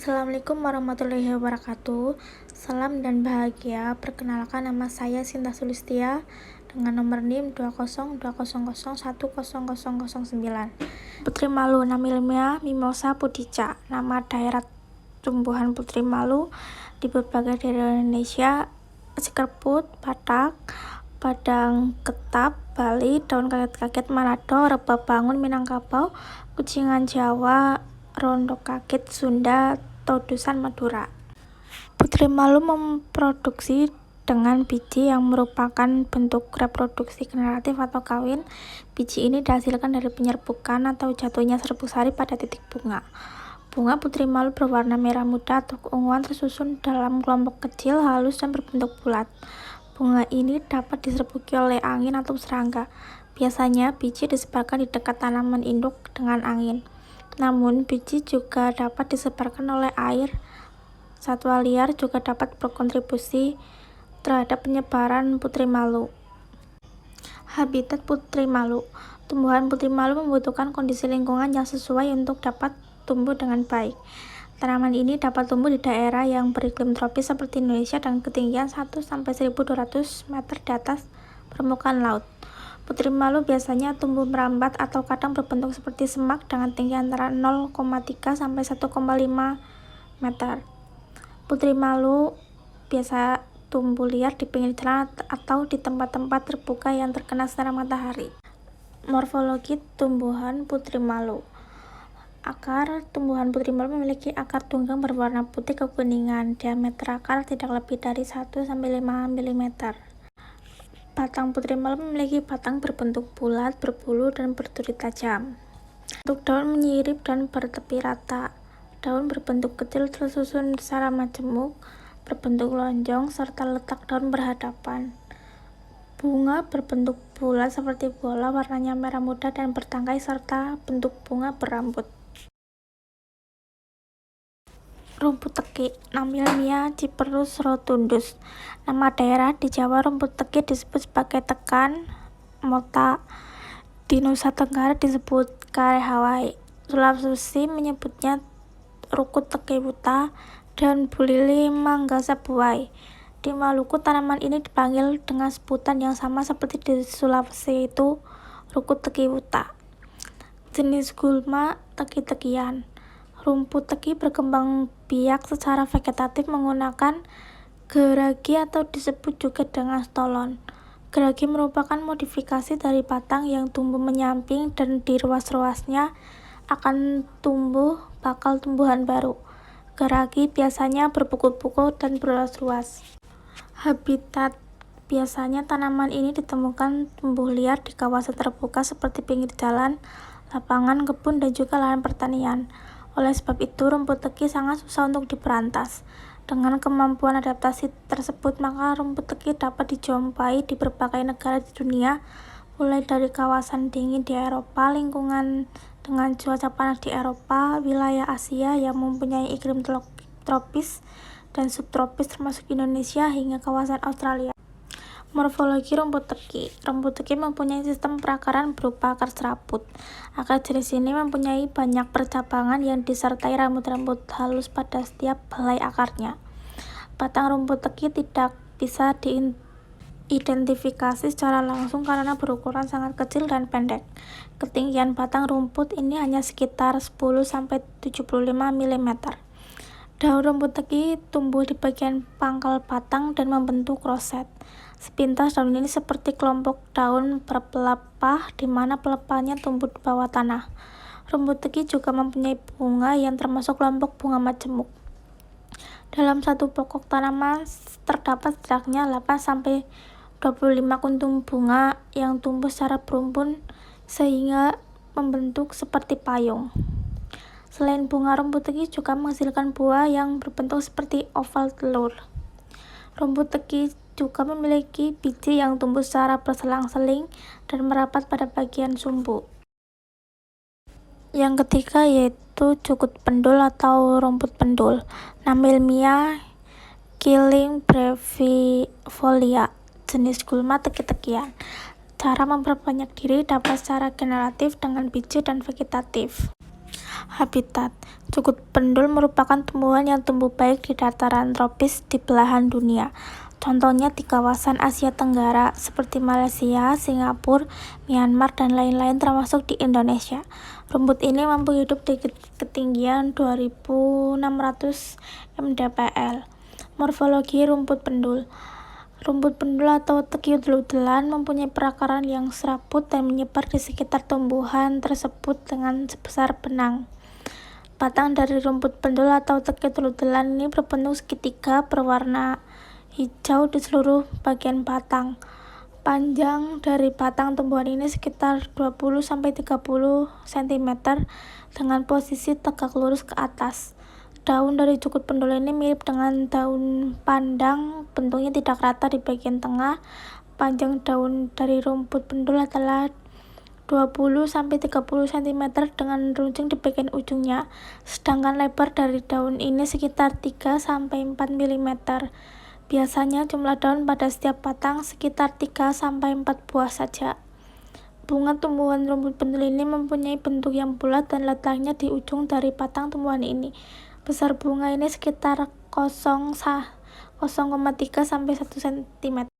Assalamualaikum warahmatullahi wabarakatuh. Salam dan bahagia. Perkenalkan, nama saya Sinta Sulistia dengan nomor NIM 20200100009. Putri Malu, nama ilmiah Mimosa pudica. Nama daerah tumbuhan putri malu di berbagai daerah Indonesia: Sikerput, Batak, Padang Ketap, Bali, Daun Kaget-Kaget, Manado, Rebab Bangun, Minangkabau, Kucingan Jawa, Rondo Kaget Sunda, Todusan Madura. Putri malu memproduksi dengan biji yang merupakan bentuk reproduksi generatif atau kawin. Biji ini dihasilkan dari penyerbukan atau jatuhnya serbuk sari pada titik bunga. Bunga putri malu berwarna merah muda atau keunguan, tersusun dalam kelompok kecil, halus, dan berbentuk bulat. Bunga ini dapat diserbuki oleh angin atau serangga. Biasanya biji disebarkan di dekat tanaman induk dengan angin. Namun, biji juga dapat disebarkan oleh air. Satwa liar juga dapat berkontribusi terhadap penyebaran putri malu. Habitat putri malu. Tumbuhan putri malu membutuhkan kondisi lingkungan yang sesuai untuk dapat tumbuh dengan baik. Tanaman ini dapat tumbuh di daerah yang beriklim tropis seperti Indonesia dengan ketinggian 1-1200 meter di atas permukaan laut. Putri malu biasanya tumbuh merambat atau kadang berbentuk seperti semak dengan tinggi antara 0,3-1,5 meter. Putri malu biasa tumbuh liar di pinggir jalan atau di tempat-tempat terbuka yang terkena sinar matahari. Morfologi tumbuhan putri malu. Akar tumbuhan putri malu memiliki akar tunggang berwarna putih kekuningan. Diameter akar tidak lebih dari 1-5 mm. Batang putri malu memiliki batang berbentuk bulat, berbulu, dan berduri tajam. Bentuk daun menyirip dan bertepi rata. Daun berbentuk kecil tersusun secara majemuk, berbentuk lonjong, serta letak daun berhadapan. Bunga berbentuk bulat seperti bola, warnanya merah muda dan bertangkai, serta bentuk bunga berambut. Rumput teki, nama ilmiah Cyperus rotundus. Nama daerah di Jawa rumput teki disebut sebagai tekan mota. Di Nusa Tenggara disebut kare Hawaii. Sulawesi menyebutnya rukut teki wuta dan bulili manggasabuai. Di Maluku tanaman ini dipanggil dengan sebutan yang sama seperti di Sulawesi, yaitu rukut teki wuta. Jenis gulma teki-tekian. Rumput teki berkembang biak secara vegetatif menggunakan geragi atau disebut juga dengan stolon. Geragi merupakan modifikasi dari batang yang tumbuh menyamping dan di ruas-ruasnya akan tumbuh bakal tumbuhan baru. Geragi biasanya berpukul-pukul dan berluas-luas. Habitat. Biasanya tanaman ini ditemukan tumbuh liar di kawasan terbuka seperti pinggir jalan, lapangan, kebun, dan juga lahan pertanian. Oleh sebab itu, rumput teki sangat susah untuk diberantas. Dengan kemampuan adaptasi tersebut, maka rumput teki dapat dijumpai di berbagai negara di dunia, mulai dari kawasan dingin di Eropa, lingkungan dengan cuaca panas di Eropa, wilayah Asia yang mempunyai iklim tropis dan subtropis termasuk Indonesia, hingga kawasan Australia. Morfologi rumput teki. Rumput teki mempunyai sistem perakaran berupa akar serabut. Akar jenis ini mempunyai banyak percabangan yang disertai rambut-rambut halus pada setiap helai akarnya. Batang rumput teki tidak bisa diidentifikasi secara langsung karena berukuran sangat kecil dan pendek. Ketinggian batang rumput ini hanya sekitar 10-75 mm. Daun rumput teki tumbuh di bagian pangkal batang dan membentuk roset. Sepintas daun ini seperti kelompok daun berpelepah, di mana pelepahnya tumbuh di bawah tanah. Rumput teki juga mempunyai bunga yang termasuk kelompok bunga majemuk. Dalam satu pokok tanaman terdapat setidaknya 8-25 kuntum bunga yang tumbuh secara berumpun sehingga membentuk seperti payung. Selain bunga, rumput teki juga menghasilkan buah yang berbentuk seperti oval telur. Rumput teki juga memiliki biji yang tumbuh secara berselang-seling dan merapat pada bagian sumbu. Yang ketiga yaitu cukut pendul atau rumput pendul. Nama ilmiah Killing brevifolia. Jenis gulma teki-tekian. Cara memperbanyak diri dapat secara generatif dengan biji dan vegetatif. Habitat. Cukut pendul merupakan tumbuhan yang tumbuh baik di dataran tropis di belahan dunia. Contohnya di kawasan Asia Tenggara seperti Malaysia, Singapura, Myanmar, dan lain-lain termasuk di Indonesia. Rumput ini mampu hidup di ketinggian 2600 mdpl. Morfologi rumput pendul. Rumput pendul atau teki-udelan mempunyai perakaran yang serabut dan menyebar di sekitar tumbuhan tersebut dengan sebesar benang. Batang dari rumput pendul atau teki-udelan ini berbentuk segitiga berwarna hijau di seluruh bagian batang. Panjang dari batang tumbuhan ini sekitar 20-30 cm dengan posisi tegak lurus ke atas. Daun dari cukut pendul ini mirip dengan daun pandang, bentuknya tidak rata di bagian tengah. Panjang daun dari rumput pendul adalah 20-30 cm dengan runcing di bagian ujungnya, sedangkan lebar dari daun ini sekitar 3-4 mm. Biasanya jumlah daun pada setiap batang sekitar 3-4 buah saja. Bunga tumbuhan rumput pendul ini mempunyai bentuk yang bulat dan letaknya di ujung dari batang tumbuhan ini. Besar bunga ini sekitar 0,3-1 cm.